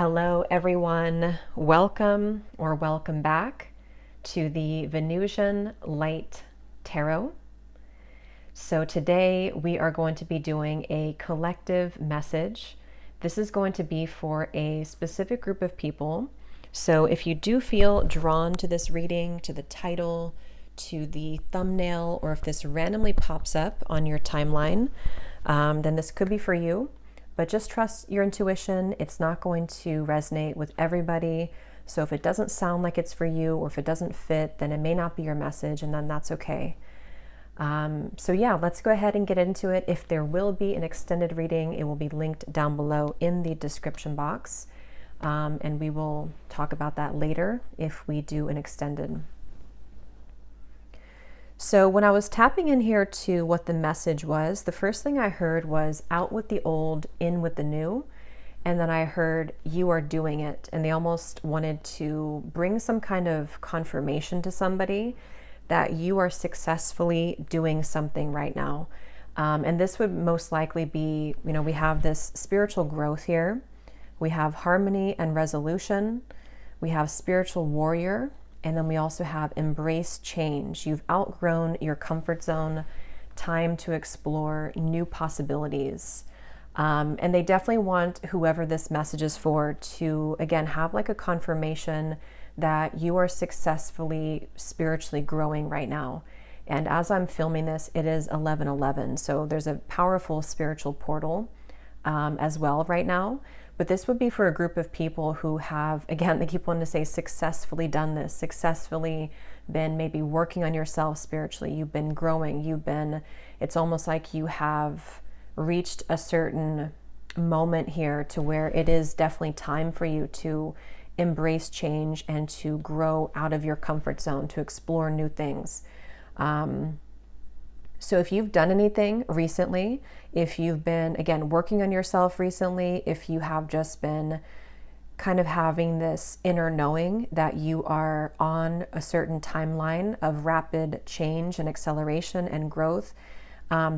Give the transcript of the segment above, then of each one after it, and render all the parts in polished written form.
Hello, everyone. Welcome or welcome back to the Venusian Light Tarot. So today we are going to be doing a collective message. This is going to be for a specific group of people. So if you do feel drawn to this reading, to the title, to the thumbnail, or if this randomly pops up on your timeline, then this could be for you. But just trust your intuition. It's not going to resonate with everybody. So if it doesn't sound like it's for you, or if it doesn't fit, then it may not be your message, and then that's okay. So yeah, let's go ahead and get into it. If there will be an extended reading, it will be linked down below in the description box. And we will talk about that later if we do an extended. So when I was tapping in here to what the message was, the first thing I heard was out with the old, in with the new. And then I heard you are doing it. And they almost wanted to bring some kind of confirmation to somebody that you are successfully doing something right now. And this would most likely be, we have this spiritual growth here. We have harmony and resolution. We have spiritual warrior. And then we also have embrace change. You've outgrown your comfort zone, time to explore new possibilities. And they definitely want whoever this message is for to, again, have like a confirmation that you are successfully spiritually growing right now. And as I'm filming this, it is 11:11. So there's a powerful spiritual portal as well right now. But this would be for a group of people who have, again, they keep wanting to say successfully done this, successfully been maybe working on yourself spiritually. You've been growing. It's almost like you have reached a certain moment here to where it is definitely time for you to embrace change and to grow out of your comfort zone, to explore new things. So if you've done anything recently, if you've been, again, working on yourself recently, if you have just been kind of having this inner knowing that you are on a certain timeline of rapid change and acceleration and growth,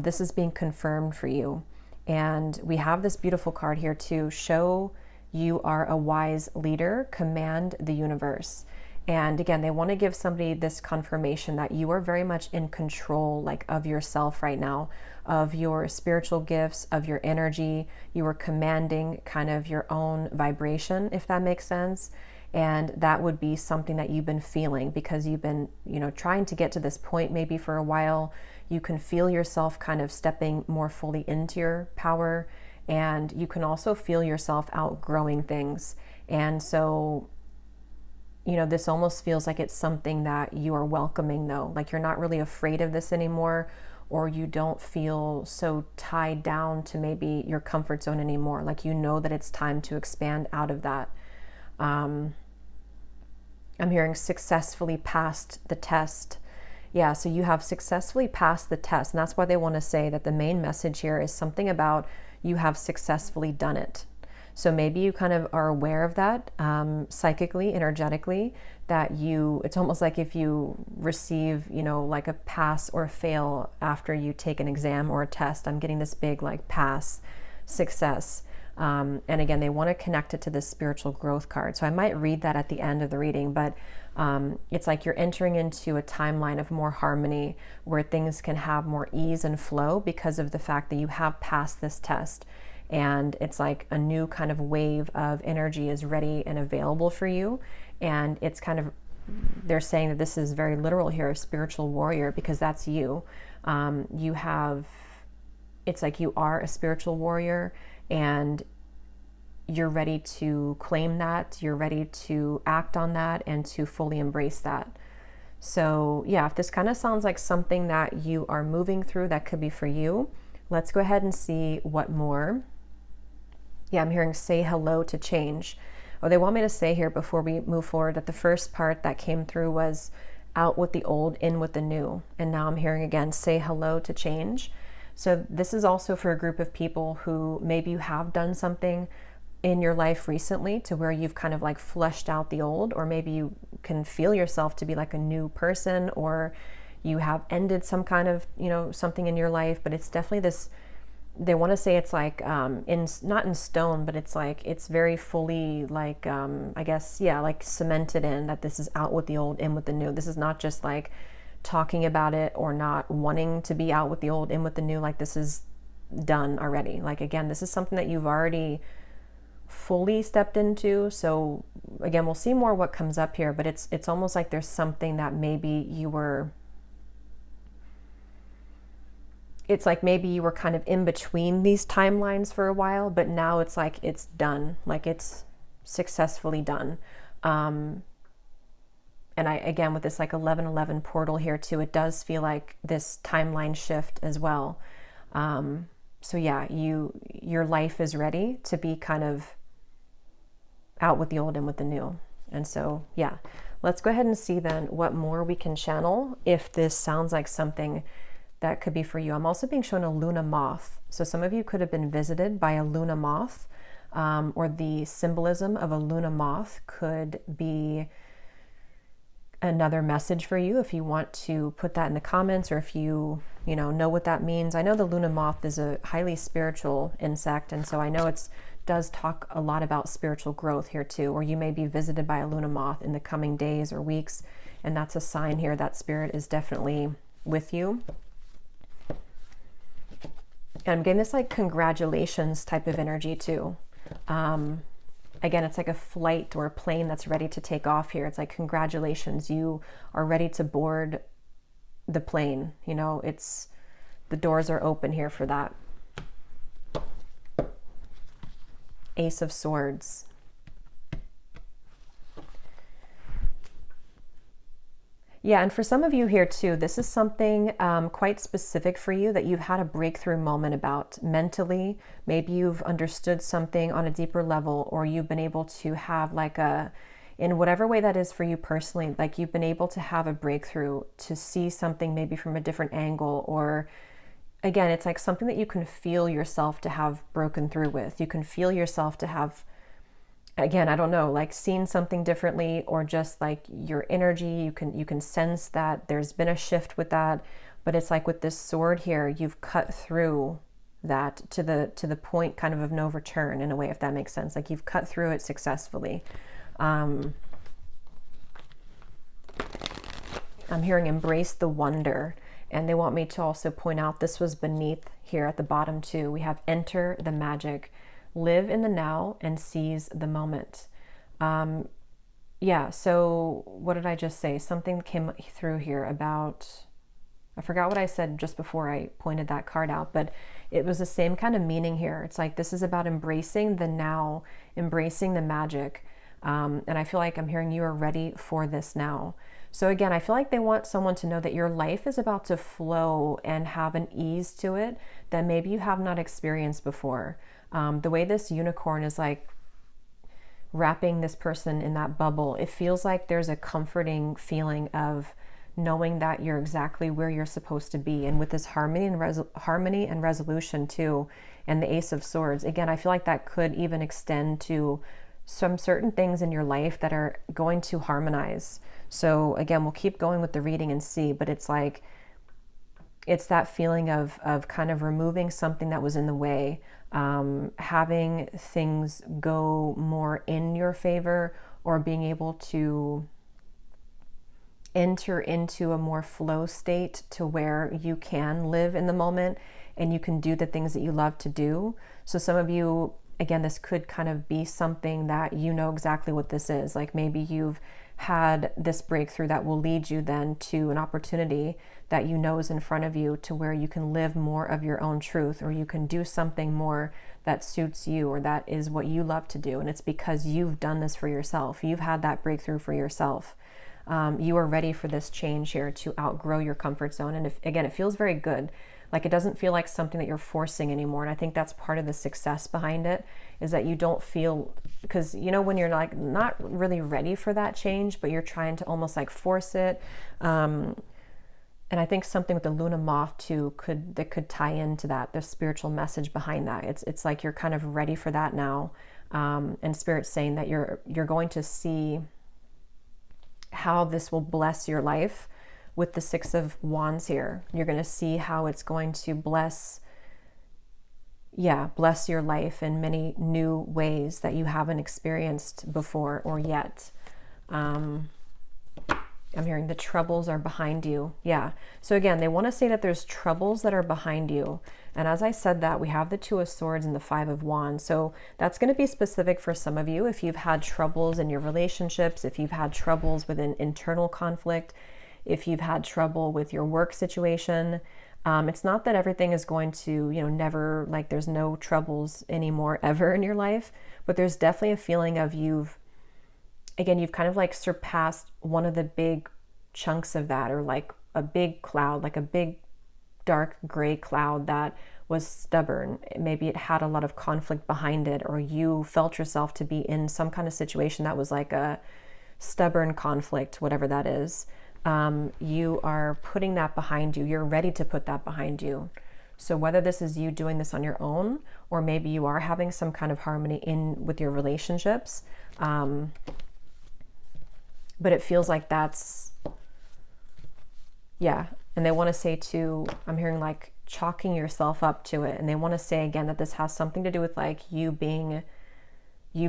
this is being confirmed for you. And we have this beautiful card here to show you are a wise leader, command the universe. And again, they want to give somebody this confirmation that you are very much in control, like of yourself right now, of your spiritual gifts, of your energy. You are commanding kind of your own vibration, if that makes sense. And that would be something that you've been feeling because you've been, trying to get to this point maybe for a while. You can feel yourself kind of stepping more fully into your power, and you can also feel yourself outgrowing things. And so this almost feels like it's something that you are welcoming though. Like you're not really afraid of this anymore, or you don't feel so tied down to maybe your comfort zone anymore. Like that it's time to expand out of that. I'm hearing successfully passed the test. Yeah, so you have successfully passed the test. And that's why they want to say that the main message here is something about you have successfully done it. So maybe you kind of are aware of that psychically, energetically, that it's almost like if you receive, like a pass or fail after you take an exam or a test. I'm getting this big like pass, success. And again, they want to connect it to this spiritual growth card. So I might read that at the end of the reading, but it's like you're entering into a timeline of more harmony where things can have more ease and flow because of the fact that you have passed this test. And it's like a new kind of wave of energy is ready and available for you. And it's kind of, they're saying that this is very literal here, a spiritual warrior, because that's you. It's like you are a spiritual warrior and you're ready to claim that, you're ready to act on that and to fully embrace that. So yeah, if this kind of sounds like something that you are moving through, that could be for you. Let's go ahead and see what more. Yeah, I'm hearing say hello to change. Oh, they want me to say here before we move forward that the first part that came through was out with the old, in with the new. And now I'm hearing again, say hello to change. So this is also for a group of people who maybe you have done something in your life recently to where you've kind of like fleshed out the old, or maybe you can feel yourself to be like a new person, or you have ended some kind of, something in your life, but it's definitely this they want to say it's like in not in stone, but it's like it's very fully like I guess, yeah, like cemented in, that this is out with the old, in with the new. This is not just like talking about it or not wanting to be out with the old, in with the new. Like this is done already. Like again, this is something that you've already fully stepped into. So again, we'll see more what comes up here, but it's almost like there's something that maybe you were, it's like maybe you were kind of in between these timelines for a while, but now it's like it's done, like it's successfully done. And I, again, with this like 1111 portal here too, it does feel like this timeline shift as well. So yeah, your life is ready to be kind of out with the old, in with the new. And so yeah, let's go ahead and see then what more we can channel if this sounds like something that could be for you. I'm also being shown a Luna moth. So some of you could have been visited by a Luna moth, or the symbolism of a Luna moth could be another message for you if you want to put that in the comments, or if you know what that means. I know the Luna moth is a highly spiritual insect, and so I know it does talk a lot about spiritual growth here too, or you may be visited by a Luna moth in the coming days or weeks, and that's a sign here that spirit is definitely with you. And I'm getting this like congratulations type of energy too. Again, it's like a flight or a plane that's ready to take off here. It's like, congratulations, you are ready to board the plane. It's, the doors are open here for that. Ace of Swords. Yeah, and for some of you here too, this is something quite specific for you that you've had a breakthrough moment about mentally. Maybe you've understood something on a deeper level, or you've been able to have like in whatever way that is for you personally, like you've been able to have a breakthrough to see something maybe from a different angle, or again, it's like something that you can feel yourself to have broken through with. You can feel yourself to have, again, I don't know, like seen something differently, or just like your energy, you can sense that there's been a shift with that. But it's like with this sword here, you've cut through that to the point kind of no return, in a way, if that makes sense. Like you've cut through it successfully. I'm hearing embrace the wonder, and they want me to also point out this was beneath here at the bottom too. We have enter the magic. Live in the now and seize the moment. Yeah, so what did I just say? Something came through here about, I forgot what I said just before I pointed that card out, but it was the same kind of meaning here. It's like, this is about embracing the now, embracing the magic. And I feel like I'm hearing you are ready for this now. So again, I feel like they want someone to know that your life is about to flow and have an ease to it that maybe you have not experienced before. The way this unicorn is like wrapping this person in that bubble, it feels like there's a comforting feeling of knowing that you're exactly where you're supposed to be. And with this harmony and resolution too, and the Ace of Swords, again, I feel like that could even extend to some certain things in your life that are going to harmonize. So again, we'll keep going with the reading and see, but it's like, it's that feeling of kind of removing something that was in the way, having things go more in your favor, or being able to enter into a more flow state to where you can live in the moment and you can do the things that you love to do. So some of you, again, this could kind of be something that you know exactly what this is. Like maybe you've had this breakthrough that will lead you then to an opportunity that you know is in front of you, to where you can live more of your own truth, or you can do something more that suits you, or that is what you love to do. And it's because you've done this for yourself. You've had that breakthrough for yourself. You are ready for this change here to outgrow your comfort zone. And again, it feels very good. Like it doesn't feel like something that you're forcing anymore. And I think that's part of the success behind it, is that you don't feel, because when you're like not really ready for that change, but you're trying to almost like force it. And I think something with the Luna moth too could tie into that, the spiritual message behind that. It's like you're kind of ready for that now. And Spirit's saying that you're going to see how this will bless your life with the Six of Wands here. You're going to see how it's going to bless bless your life in many new ways that you haven't experienced before or yet. I'm hearing the troubles are behind you. Yeah. So again, they want to say that there's troubles that are behind you. And as I said that, we have the Two of Swords and the Five of Wands. So that's going to be specific for some of you. If you've had troubles in your relationships, if you've had troubles with an internal conflict, if you've had trouble with your work situation, it's not that everything is going to, never, like there's no troubles anymore ever in your life, but there's definitely a feeling of you've kind of like surpassed one of the big chunks of that, or like a big cloud, like a big dark gray cloud that was stubborn. Maybe it had a lot of conflict behind it, or you felt yourself to be in some kind of situation that was like a stubborn conflict, whatever that is. You are putting that behind you. You're ready to put that behind you. So whether this is you doing this on your own, or maybe you are having some kind of harmony with your relationships, but it feels like that's, and they want to say too, I'm hearing like chalking yourself up to it. And they want to say again that this has something to do with like you've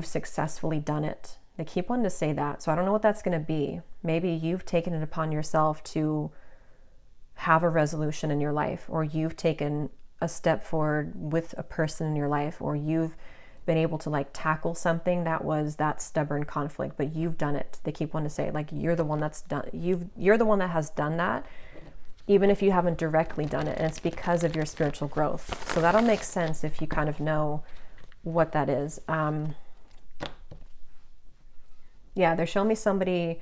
successfully done it. They keep wanting to say that. So I don't know what that's going to be. Maybe you've taken it upon yourself to have a resolution in your life, or you've taken a step forward with a person in your life, or you've been able to like tackle something that was that stubborn conflict, but you've done it. They keep wanting to say like you're the one that's done, you're the one that has done that, even if you haven't directly done it, and it's because of your spiritual growth. So that'll make sense if you kind of know what that is. They're showing me somebody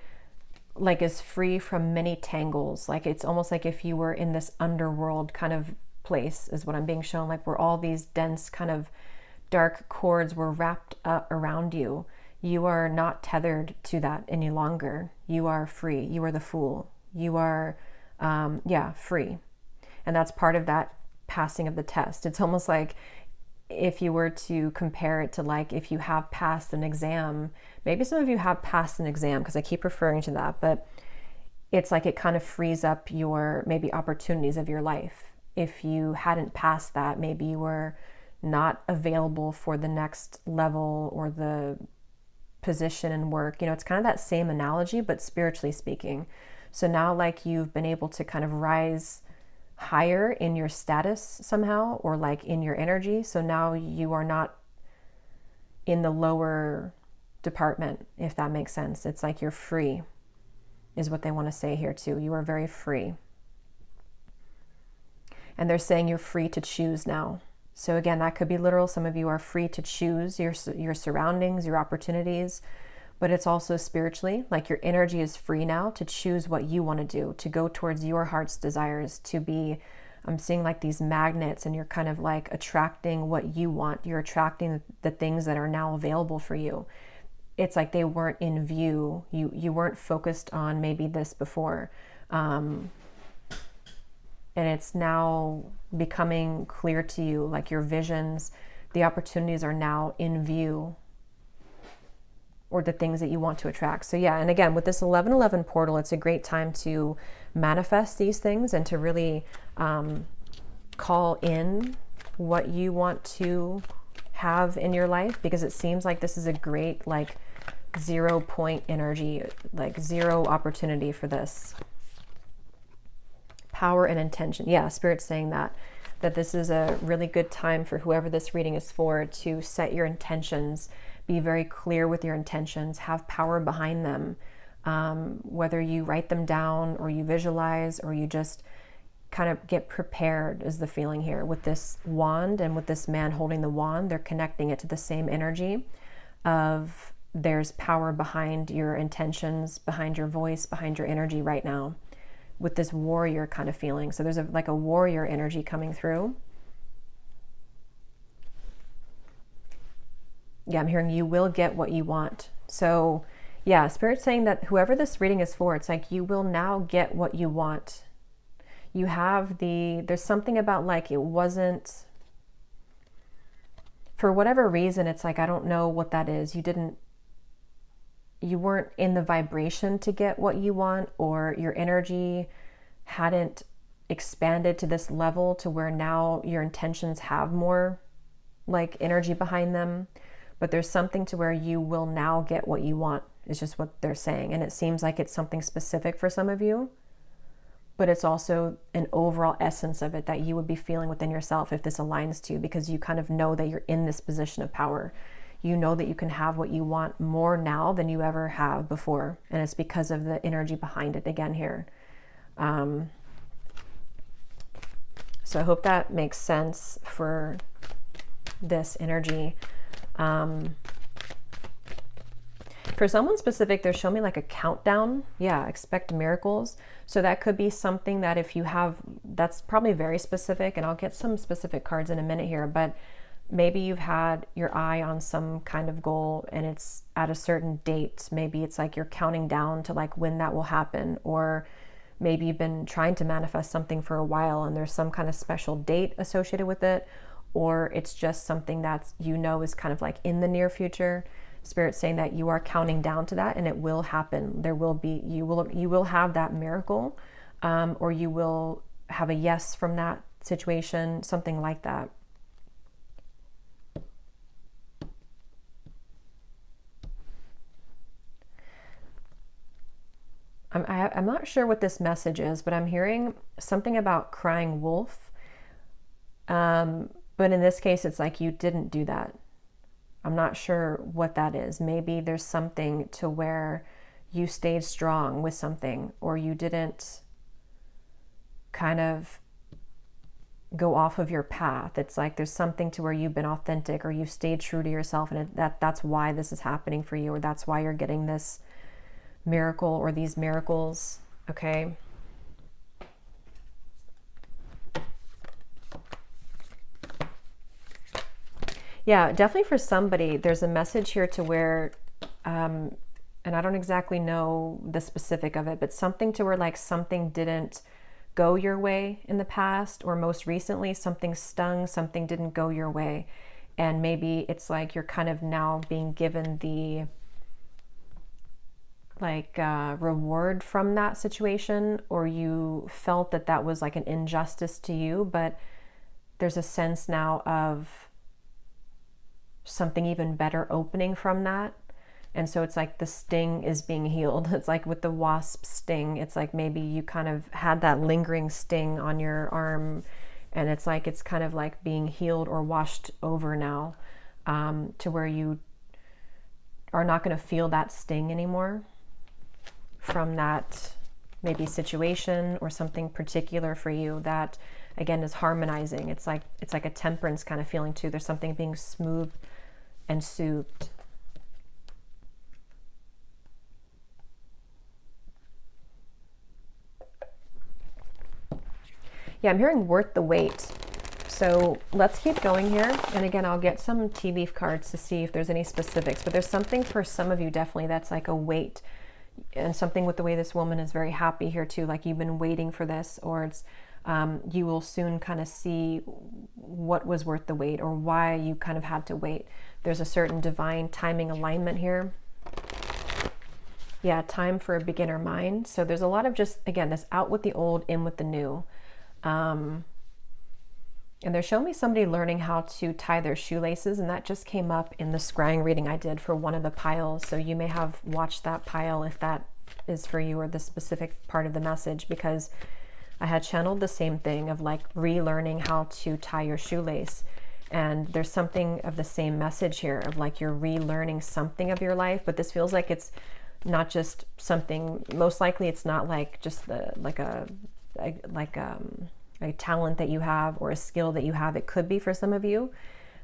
like is free from many tangles. Like it's almost like if you were in this underworld kind of place is what I'm being shown, like where all these dense kind of dark cords were wrapped up around you. You are not tethered to that any longer. You are free. You are the Fool. You are, free. And that's part of that passing of the test. It's almost like if you were to compare it to like if you have passed an exam, maybe some of you have passed an exam because I keep referring to that, but it's like it kind of frees up your maybe opportunities of your life. If you hadn't passed that, maybe you were not available for the next level or the position in work. It's kind of that same analogy, but spiritually speaking. So now like you've been able to kind of rise higher in your status somehow, or like in your energy. So now you are not in the lower department, if that makes sense. It's like you're free is what they want to say here too. You are very free. And they're saying you're free to choose now. So again, that could be literal. Some of you are free to choose your surroundings, your opportunities, but it's also spiritually, like your energy is free now to choose what you want to do, to go towards your heart's desires, to be, I'm seeing like these magnets, and you're kind of like attracting what you want. You're attracting the things that are now available for you. It's like they weren't in view. You weren't focused on maybe this before. And it's now becoming clear to you, like your visions, the opportunities are now in view, or the things that you want to attract. So and again, with this 1111 portal, it's a great time to manifest these things and to really call in what you want to have in your life, because it seems like this is a great like 0 point energy, like zero opportunity for this. Power and intention. Spirit's saying that this is a really good time for whoever this reading is for to set your intentions, be very clear with your intentions, have power behind them. Whether you write them down or you visualize or you just kind of get prepared is the feeling here. With this wand and with this man holding the wand, they're connecting it to the same energy of there's power behind your intentions, behind your voice, behind your energy right now, with this warrior kind of feeling. So there's like a warrior energy coming through. I'm hearing you will get what you want. So Spirit's saying that whoever this reading is for, it's like you will now get what you want. You have there's something about like it wasn't, for whatever reason, it's like, I don't know what that is. You weren't in the vibration to get what you want, or your energy hadn't expanded to this level to where now your intentions have more like energy behind them, but there's something to where you will now get what you want, is just what they're saying. And it seems like it's something specific for some of you, but it's also an overall essence of it that you would be feeling within yourself if this aligns to you, because you kind of know that you're in this position of power. You know that you can have what you want more now than you ever have before. And it's because of the energy behind it again here. So I hope that makes sense for this energy. For someone specific, they're showing me like a countdown. Yeah, expect miracles. So that could be something that if you have, that's probably very specific, and I'll get some specific cards in a minute here, but maybe you've had your eye on some kind of goal and it's at a certain date. Maybe it's like you're counting down to like when that will happen, or maybe you've been trying to manifest something for a while and there's some kind of special date associated with it, or it's just something that's, you know, is kind of like in the near future. Spirit's saying that you are counting down to that and it will happen. There will be, you will have that miracle, or you will have a yes from that situation, something like that. I'm not sure what this message is, but I'm hearing something about crying wolf. But in this case, it's like you didn't do that. I'm not sure what that is. Maybe there's something to where you stayed strong with something, or you didn't kind of go off of your path. It's like there's something to where you've been authentic, or you stayed true to yourself, and that's why this is happening for you, or that's why you're getting this miracle or these miracles. Okay. Yeah, definitely for somebody, there's a message here to where, and I don't exactly know the specific of it, but something to where like something didn't go your way in the past, or most recently something stung, something didn't go your way. And maybe it's like you're kind of now being given the like reward from that situation, or you felt that that was like an injustice to you, but there's a sense now of something even better opening from that. And so it's like the sting is being healed. It's like with the wasp sting, it's like maybe you kind of had that lingering sting on your arm, and it's like it's kind of like being healed or washed over now, to where you are not going to feel that sting anymore from that maybe situation or something particular for you that again is harmonizing. It's like a temperance kind of feeling too. There's something being smoothed and soothed. Yeah, I'm hearing worth the wait. So let's keep going here. And again, I'll get some tea leaf cards to see if there's any specifics, but there's something for some of you definitely that's like a wait, and something with the way this woman is very happy here too. Like you've been waiting for this, or it's, you will soon kind of see what was worth the wait, or why you kind of had to wait. There's a certain divine timing alignment here. Yeah, time for a beginner mind. So there's a lot of just, again, this out with the old, in with the new. And they're showing me somebody learning how to tie their shoelaces, and that just came up in the scrying reading I did for one of the piles. So you may have watched that pile if that is for you, or the specific part of the message, because I had channeled the same thing of like relearning how to tie your shoelace. And there's something of the same message here of like you're relearning something of your life, but this feels like it's not just something, most likely it's not like just the like a talent that you have or a skill that you have. It could be for some of you.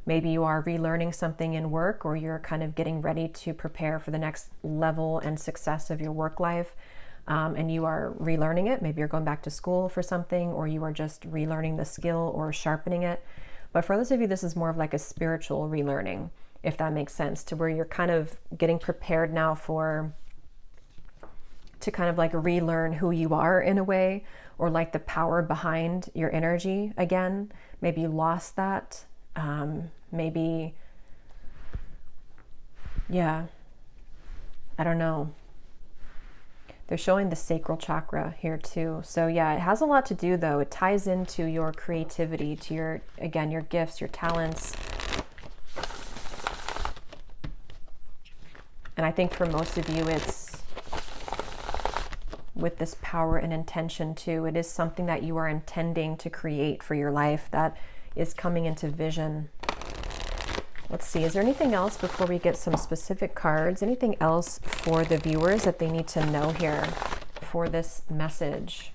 Maybe you are relearning something in work, or you're kind of getting ready to prepare for the next level and success of your work life. And you are relearning it. Maybe you're going back to school for something, or you are just relearning the skill or sharpening it. But for those of you, this is more of like a spiritual relearning, if that makes sense, to where you're kind of getting prepared now to kind of like relearn who you are in a way, or like the power behind your energy again. Maybe you lost that. Maybe, yeah, I don't know. They're showing the sacral chakra here too. So yeah, it has a lot to do though. It ties into your creativity, to your, again, your gifts, your talents, And I think for most of you, it's with this power and intention too. It is something that you are intending to create for your life that is coming into vision. Let's see, is there anything else before we get some specific cards? Anything else for the viewers that they need to know here for this message?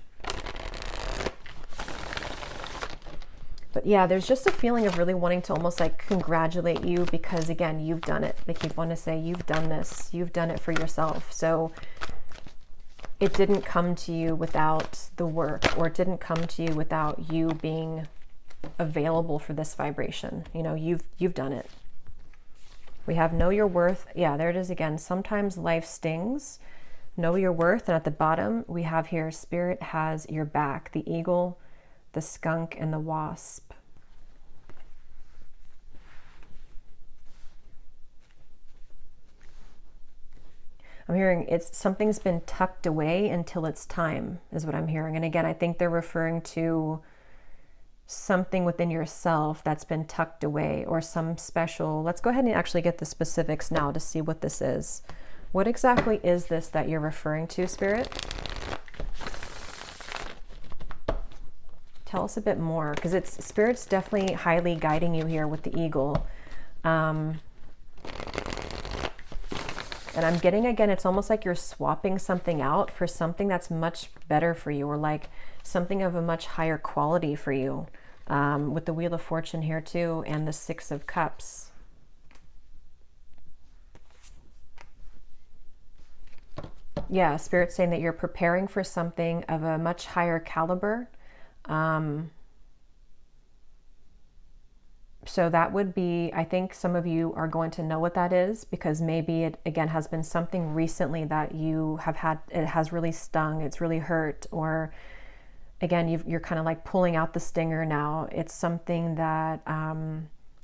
But yeah, there's just a feeling of really wanting to almost like congratulate you because again, you've done it. They keep wanting to say, you've done this, you've done it for yourself. So it didn't come to you without the work, or it didn't come to you without you being available for this vibration. You know, you've done it. We have know your worth. Yeah, there it is again. Sometimes life stings. Know your worth. And at the bottom, we have here, Spirit has your back. The eagle, the skunk, and the wasp. I'm hearing it's something's been tucked away until it's time, is what I'm hearing. And again, I think they're referring to something within yourself that's been tucked away, or some special. Let's go ahead and actually get the specifics now to see what this is. What exactly is this that you're referring to, Spirit? Tell us a bit more, because it's Spirit's definitely highly guiding you here with the eagle. And I'm getting, again, it's almost like you're swapping something out for something that's much better for you, or like something of a much higher quality for you. With the Wheel of Fortune here too, and the Six of Cups. Yeah, Spirit's saying that you're preparing for something of a much higher caliber. So that would be, I think some of you are going to know what that is, because maybe it, again, has been something recently that you have had, it has really stung, it's really hurt, or again, you're kind of like pulling out the stinger now. It's something that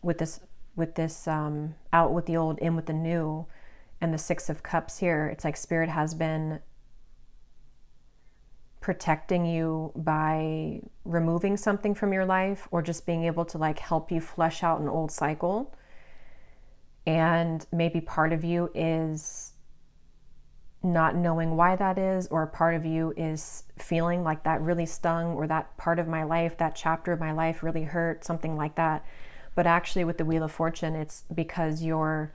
with this out with the old, in with the new, and the Six of Cups here, it's like Spirit has been protecting you by removing something from your life, or just being able to like help you flesh out an old cycle. And maybe part of you is not knowing why that is, or part of you is feeling like that really stung, or that part of my life, that chapter of my life really hurt, something like that. But actually with the Wheel of Fortune, it's because your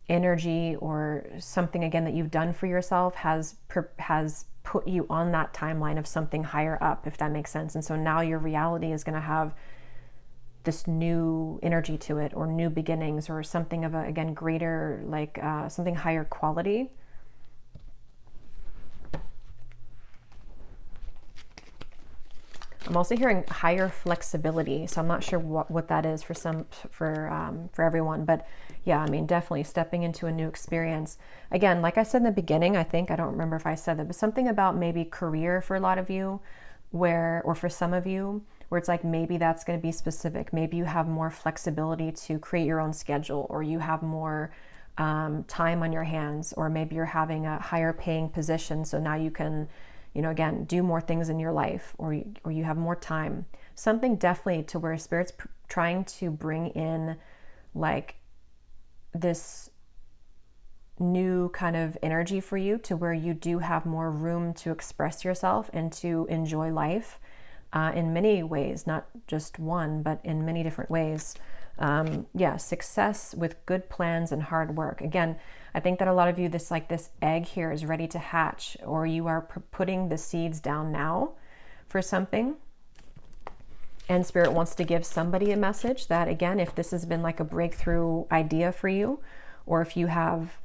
energy or something, again, that you've done for yourself has put you on that timeline of something higher up, if that makes sense. And so now your reality is going to have this new energy to it, or new beginnings, or something of a, again, greater, like something higher quality. I'm also hearing higher flexibility, so I'm not sure what that is for everyone, but yeah, I mean, definitely stepping into a new experience. Again, like I said in the beginning, I don't remember if I said that, but something about maybe career for a lot of you, or for some of you, where it's like maybe that's going to be specific. Maybe you have more flexibility to create your own schedule, or you have more time on your hands, or maybe you're having a higher paying position, so now you can, you know, again, do more things in your life, or you have more time. Something definitely to where Spirit's trying to bring in like this new kind of energy for you, to where you do have more room to express yourself and to enjoy life in many ways, not just one, but in many different ways. Yeah, success with good plans and hard work. Again, I think that a lot of you, this egg here is ready to hatch, or you are putting the seeds down now for something. And Spirit wants to give somebody a message that, again, if this has been like a breakthrough idea for you, or if you have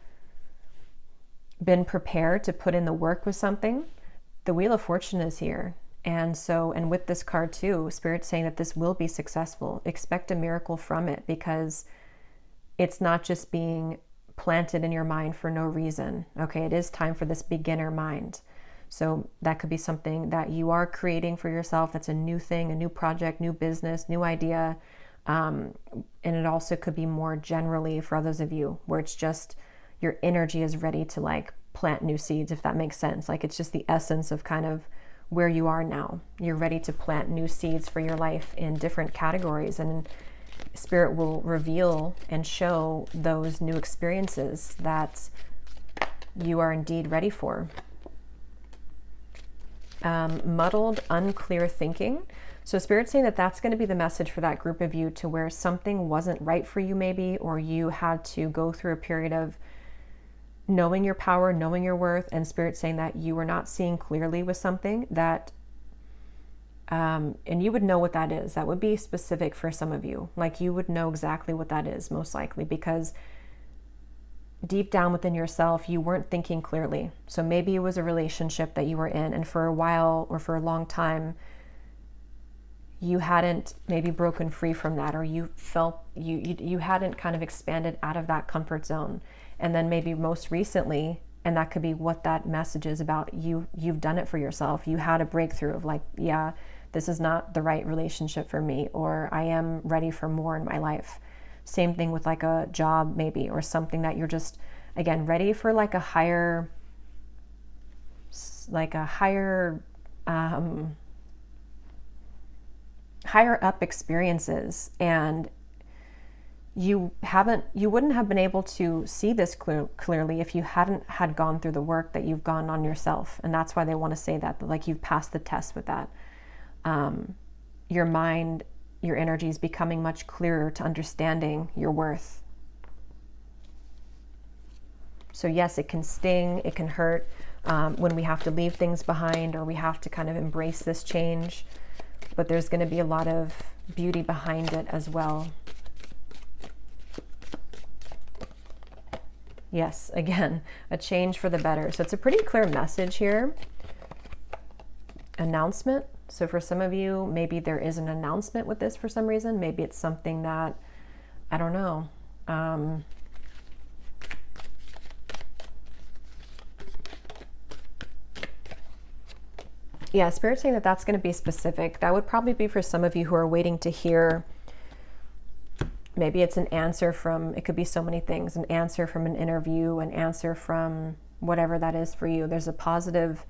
been prepared to put in the work with something, the Wheel of Fortune is here. And so, and with this card too, Spirit's saying that this will be successful. Expect a miracle from it, because it's not just being planted in your mind for no reason. Okay, it is time for this beginner mind. So that could be something that you are creating for yourself. That's a new thing, a new project, new business, new idea. And it also could be more generally for others of you, where it's just your energy is ready to like plant new seeds, if that makes sense. Like it's just the essence of kind of where you are now. You're ready to plant new seeds for your life in different categories. And Spirit will reveal and show those new experiences that you are indeed ready for. Muddled, unclear thinking. So Spirit's saying that that's going to be the message for that group of you, to where something wasn't right for you maybe, or you had to go through a period of knowing your power, knowing your worth, and Spirit saying that you were not seeing clearly with something that, and you would know what that is. That would be specific for some of you. Like you would know exactly what that is, most likely, because deep down within yourself, you weren't thinking clearly. So maybe it was a relationship that you were in, and for a while or for a long time, you hadn't maybe broken free from that, or you felt you hadn't kind of expanded out of that comfort zone. And then maybe most recently, and that could be what that message is about, you've done it for yourself. You had a breakthrough of like, yeah, this is not the right relationship for me, or I am ready for more in my life. Same thing with like a job maybe, or something that you're just, again, ready for like a higher up experiences. And you wouldn't have been able to see this clearly if you hadn't had gone through the work that you've gone on yourself. And that's why they want to say that, like you've passed the test with that. Your mind, your energy is becoming much clearer to understanding your worth. So yes, it can sting, it can hurt when we have to leave things behind, or we have to kind of embrace this change, but there's going to be a lot of beauty behind it as well. Yes, again, a change for the better. So it's a pretty clear message here. Announcement. So for some of you, maybe there is an announcement with this for some reason. Maybe it's something that, I don't know. Yeah, Spirit's saying that that's going to be specific. That would probably be for some of you who are waiting to hear. Maybe it's an answer from, it could be so many things, an answer from an interview, an answer from whatever that is for you. There's a positive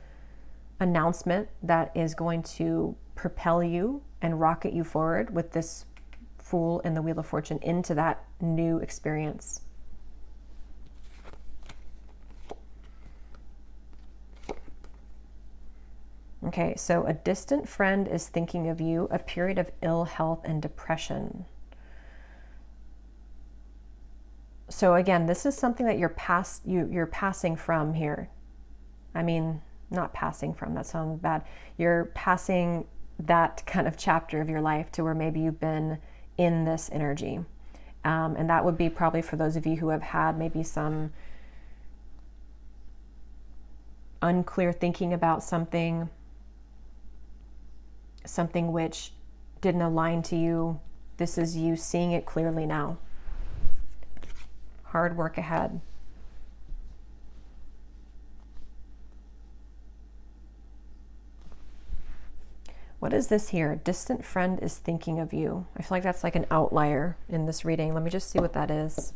announcement that is going to propel you and rocket you forward with this Fool and the Wheel of Fortune into that new experience. Okay, so a distant friend is thinking of you, a period of ill health and depression. So again, this is something that you're passing from here. I mean, not passing from, that sounds bad. You're passing that kind of chapter of your life to where maybe you've been in this energy. And that would be probably for those of you who have had maybe some unclear thinking about something which didn't align to you. This is you seeing it clearly now. Hard work ahead. What is this here? A distant friend is thinking of you. I feel like that's like an outlier in this reading. Let me just see what that is.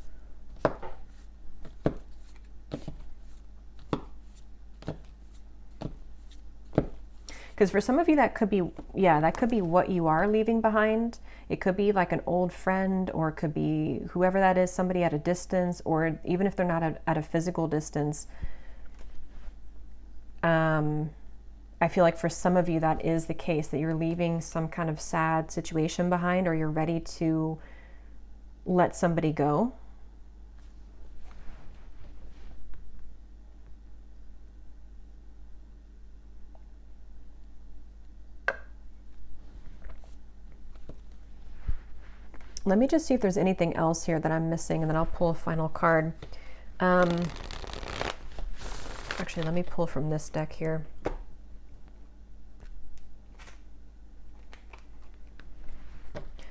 Because for some of you, that could be, that could be what you are leaving behind. It could be like an old friend, or it could be whoever that is, somebody at a distance, or even if they're not at a physical distance. I feel like for some of you, that is the case, that you're leaving some kind of sad situation behind, or you're ready to let somebody go. Let me just see if there's anything else here that I'm missing, and then I'll pull a final card. Actually, let me pull from this deck here.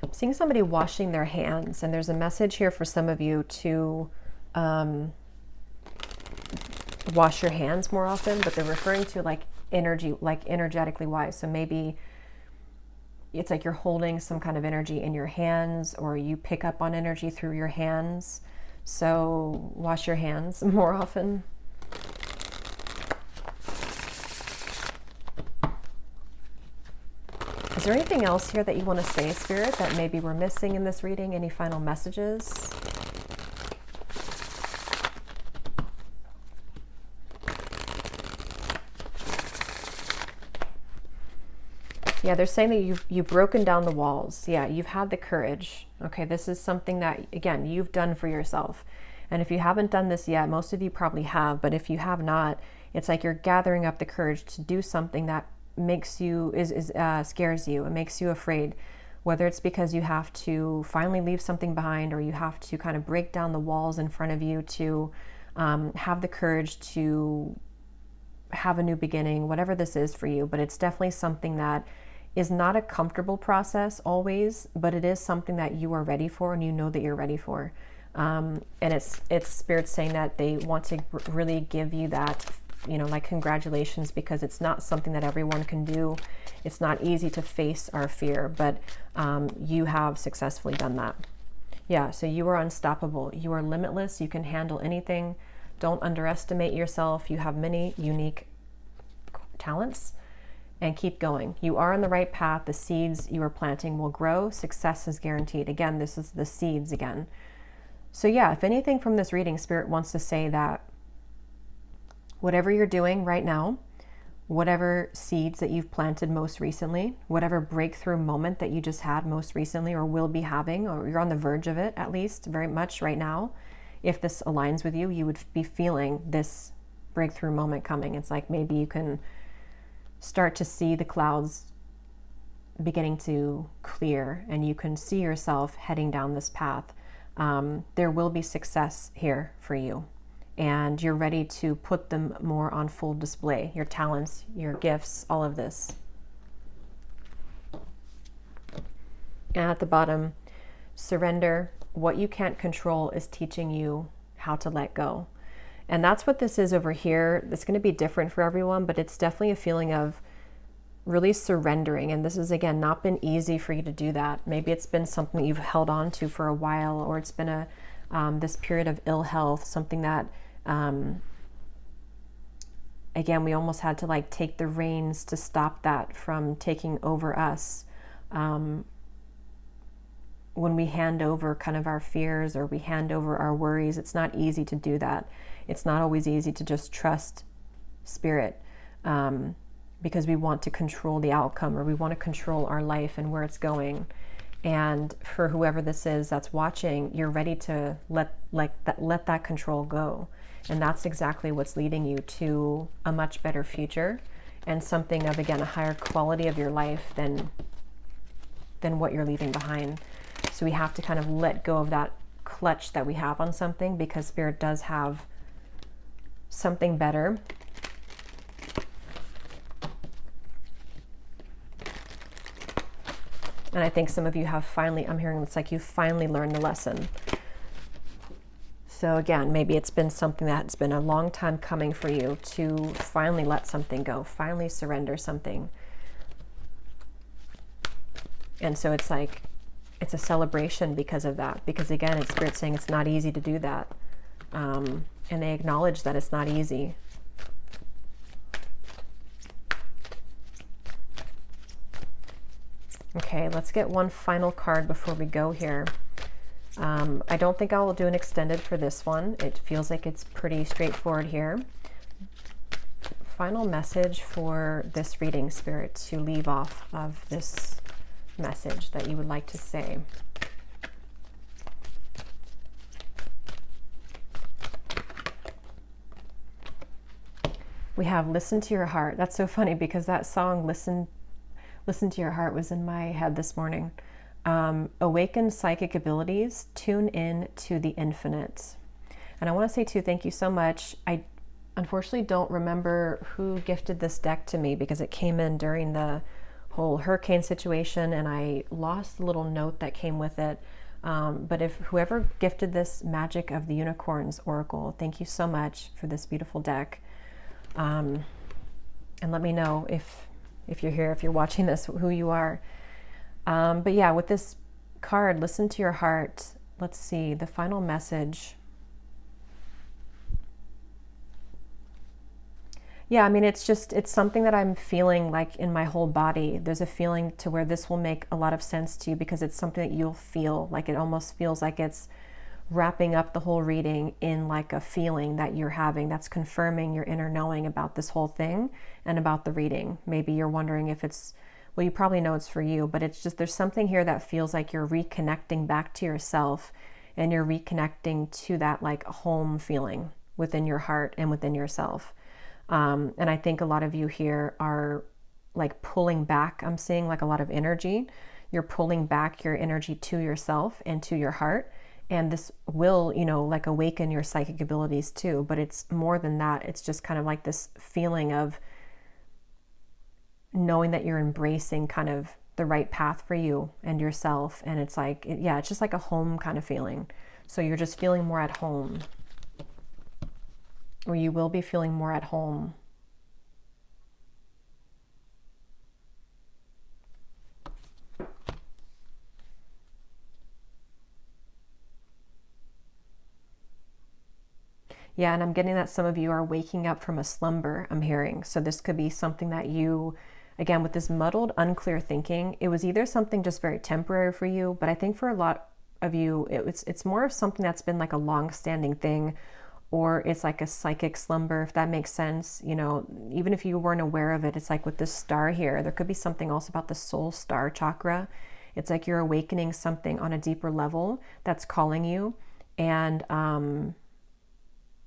I'm seeing somebody washing their hands, and there's a message here for some of you to wash your hands more often, but they're referring to like energy, like energetically wise. So maybe it's like you're holding some kind of energy in your hands, or you pick up on energy through your hands. So wash your hands more often. Is there anything else here that you want to say, Spirit, that maybe we're missing in this reading? Any final messages? Yeah, they're saying that you've broken down the walls. Yeah, you've had the courage. Okay, this is something that, again, you've done for yourself. And if you haven't done this yet, most of you probably have, but if you have not, it's like you're gathering up the courage to do something that makes you, scares you, it makes you afraid. Whether it's because you have to finally leave something behind, or you have to kind of break down the walls in front of you to have the courage to have a new beginning, whatever this is for you. But it's definitely something that is not a comfortable process always, but it is something that you are ready for, and you know that you're ready for. And it's Spirit saying that they want to really give you that, like, congratulations, because it's not something that everyone can do. It's not easy to face our fear, but you have successfully done that. Yeah, so you are unstoppable. You are limitless. You can handle anything. Don't underestimate yourself. You have many unique talents, and keep going. You are on the right path. The seeds you are planting will grow. Success is guaranteed. Again, this is the seeds again. So yeah, if anything from this reading, Spirit wants to say that whatever you're doing right now, whatever seeds that you've planted most recently, whatever breakthrough moment that you just had most recently, or will be having, or you're on the verge of it at least very much right now, if this aligns with you, you would be feeling this breakthrough moment coming. It's like maybe you can start to see the clouds beginning to clear, and you can see yourself heading down this path. There will be success here for you, and you're ready to put them more on full display. Your talents, your gifts, all of this. And at the bottom, surrender. What you can't control is teaching you how to let go. And that's what this is over here. It's going to be different for everyone, but it's definitely a feeling of really surrendering. And this has, again, not been easy for you to do that. Maybe it's been something you've held on to for a while, or it's been this period of ill health, something that, again, we almost had to like take the reins to stop that from taking over us. When we hand over kind of our fears, or we hand over our worries, it's not easy to do that. It's not always easy to just trust Spirit, because we want to control the outcome, or we want to control our life and where it's going. And for whoever this is that's watching, you're ready to let that control go. And that's exactly what's leading you to a much better future, and something of, again, a higher quality of your life than what you're leaving behind. So we have to kind of let go of that clutch that we have on something, because Spirit does have something better. And I think some of you have finally, I'm hearing it's like you finally learned the lesson. So again, maybe it's been something that's been a long time coming for you to finally let something go, finally surrender something. And so it's like, it's a celebration because of that. Because again, it's Spirit saying it's not easy to do that. And they acknowledge that it's not easy. Okay, let's get one final card before we go here. I don't think I will do an extended for this one. It feels like it's pretty straightforward here. Final message for this reading, Spirit, to leave off of this message that you would like to say. We have Listen to Your Heart. That's so funny, because that song, Listen to Your Heart, was in my head this morning. Awaken psychic abilities, tune in to the infinite. And I want to say too, thank you so much. I unfortunately don't remember who gifted this deck to me, because it came in during the whole hurricane situation, and I lost the little note that came with it. But if whoever gifted this Magic of the Unicorns Oracle, thank you so much for this beautiful deck. And let me know if you're here, if you're watching this, who you are. But yeah, with this card, Listen to Your Heart. Let's see, the final message. Yeah, I mean, it's something that I'm feeling like in my whole body. There's a feeling to where this will make a lot of sense to you because it's something that you'll feel. Like it almost feels like it's wrapping up the whole reading in like a feeling that you're having that's confirming your inner knowing about this whole thing and about the reading. Maybe you're wondering if it's, well, you probably know it's for you, but it's just there's something here that feels like you're reconnecting back to yourself and you're reconnecting to that like home feeling within your heart and within yourself. And I think a lot of you here are like pulling back. I'm seeing like a lot of energy. You're pulling back your energy to yourself and to your heart. And this will, you know, like awaken your psychic abilities too. But it's more than that. It's just kind of like this feeling of knowing that you're embracing kind of the right path for you and yourself. And it's like, yeah, it's just like a home kind of feeling. So you're just feeling more at home. Or you will be feeling more at home. Yeah, and I'm getting that some of you are waking up from a slumber, I'm hearing. So this could be something that you, again, with this muddled, unclear thinking, it was either something just very temporary for you, but I think for a lot of you, it's more of something that's been like a long-standing thing, or it's like a psychic slumber, if that makes sense. You know, even if you weren't aware of it, it's like with this star here, there could be something also about the soul star chakra. It's like you're awakening something on a deeper level that's calling you, and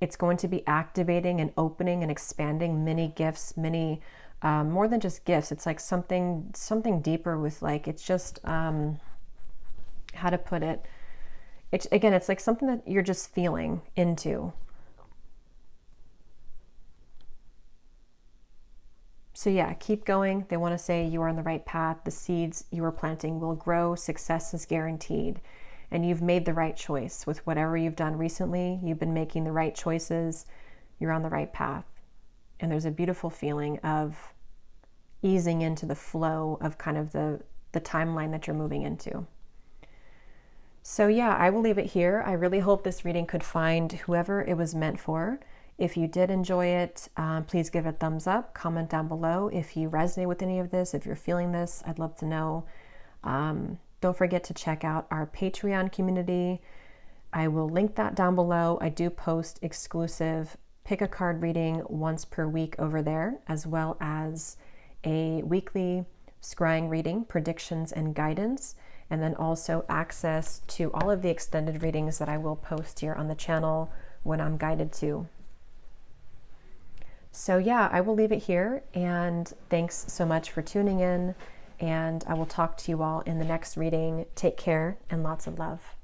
it's going to be activating and opening and expanding many gifts, many more than just gifts. It's like something deeper with like, it's just how to put it. It's again, it's like something that you're just feeling into. So yeah, keep going. They want to say you are on the right path. The seeds you are planting will grow. Success is guaranteed. And you've made the right choice with whatever you've done recently. You've been making the right choices. You're on the right path. And there's a beautiful feeling of easing into the flow of kind of the timeline that you're moving into. So yeah, I will leave it here. I really hope this reading could find whoever it was meant for. If you did enjoy it, please give it a thumbs up, comment down below. If you resonate with any of this, if you're feeling this, I'd love to know. Don't forget to check out our Patreon community. I will link that down below. I do post exclusive pick a card reading once per week over there, as well as a weekly scrying reading, predictions and guidance, and then also access to all of the extended readings that I will post here on the channel when I'm guided to. So yeah, I will leave it here, and thanks so much for tuning in, and I will talk to you all in the next reading. Take care and lots of love.